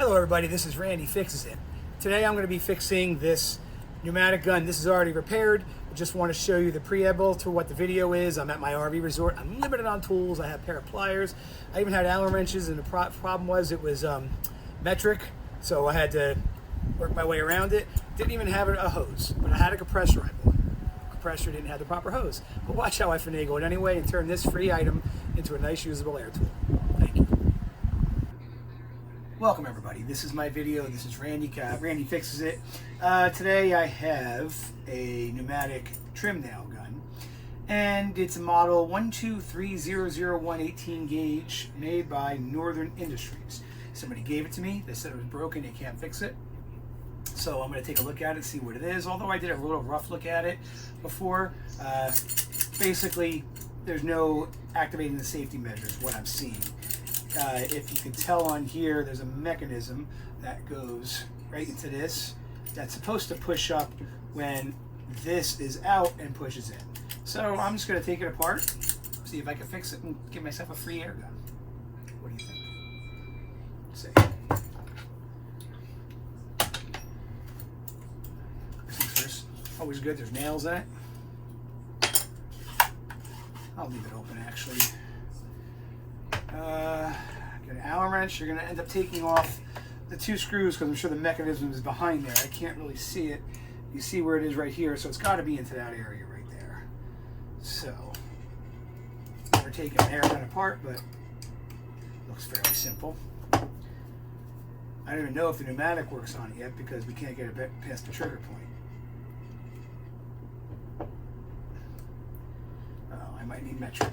Hello everybody, this is Randy Fixes It. Today I'm going to be fixing this pneumatic gun. This is already repaired. I just want to show you the preamble to what the video is. I'm at my RV resort. I'm limited on tools. I have a pair of pliers. I even had Allen wrenches, and the problem was it was metric, so I had to work my way around it. Didn't even have a hose, but I had a compressor I bought. Compressor didn't have the proper hose. But watch how I finagle it anyway and turn this free item into a nice usable air tool. Thank you. Welcome everybody, this is my video. This is Randy Fixes It. Today I have a pneumatic trim nail gun, and it's a model 12300 18 gauge made by Northern Industries. Somebody gave it to me, they said it was broken, they can't fix it. So I'm going to take a look at it, see what it is, although I did a little rough look at it before. Basically, there's no activating the safety measures, what I'm seeing. If you can tell on here, there's a mechanism that goes right into this that's supposed to push up when this is out and pushes in. So I'm just going to take it apart, see if I can fix it and give myself a free air gun. What do you think? Let's see. First things first, always good, there's nails in it. I'll leave it open actually. Get an Allen wrench. You're going to end up taking off the two screws because I'm sure the mechanism is behind there. I can't really see it. You see where it is right here, so it's got to be into that area right there. So, never taken an air gun apart, but looks fairly simple. I don't even know if the pneumatic works on it yet because we can't get it past the trigger point. Oh, I might need metric.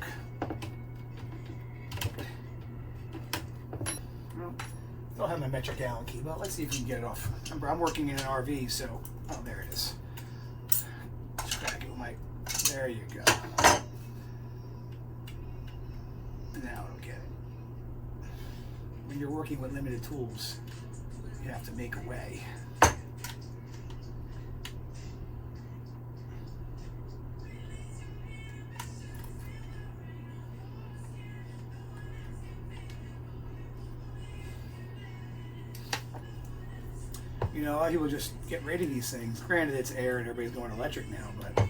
Still have my metric Allen key, but let's see if we can get it off. Remember, I'm working in an RV, so oh, there it is. Just crack it with my. There you go. Now it'll get it. When you're working with limited tools, you have to make a way. You know, a lot of people just get rid of these things. Granted, it's air and everybody's going electric now, but I'll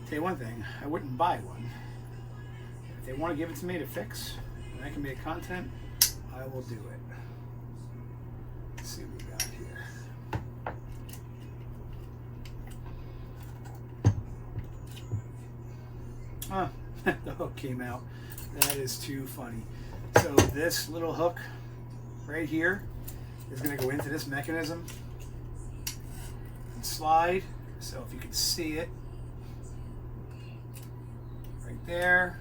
tell you one thing, I wouldn't buy one. If they want to give it to me to fix, and I can make content, I will do it. Let's see what we got here. Huh, the hook came out. That is too funny. So this little hook right here is going to go into this mechanism and slide. So if you can see it right there.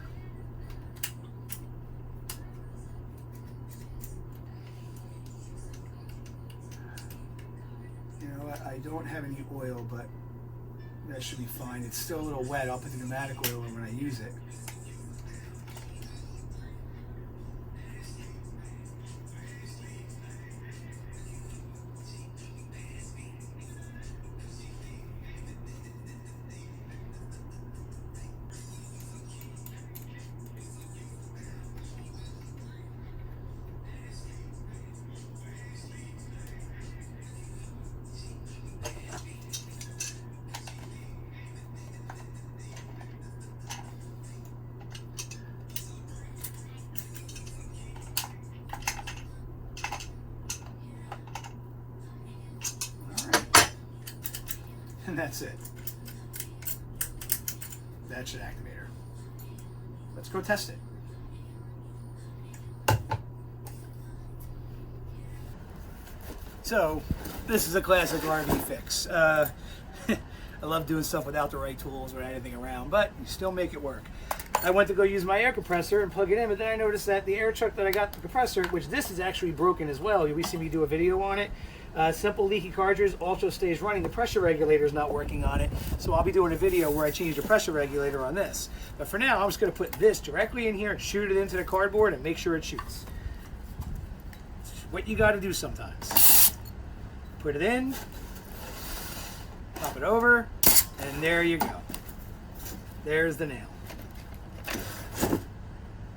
You know what, I don't have any oil, but that should be fine. It's still a little wet. I'll put the pneumatic oil in when I use it. And that's it. That should activate her. Let's go test it. So, this is a classic RV fix. I love doing stuff without the right tools or anything around, but you still make it work. I went to go use my air compressor and plug it in, but then I noticed that the air truck that I got the compressor, which this is actually broken as well. You'll see me do a video on it. Simple leaky cartridge also stays running. The pressure regulator is not working on it, so I'll be doing a video where I change the pressure regulator on this. But for now, I'm just going to put this directly in here and shoot it into the cardboard and make sure it shoots. What you got to do sometimes. Put it in, pop it over, and there you go. There's the nail.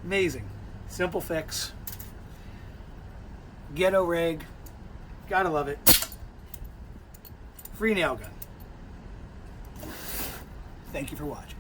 Amazing. Simple fix. Ghetto rig. Gotta love it. Free nail gun. Thank you for watching.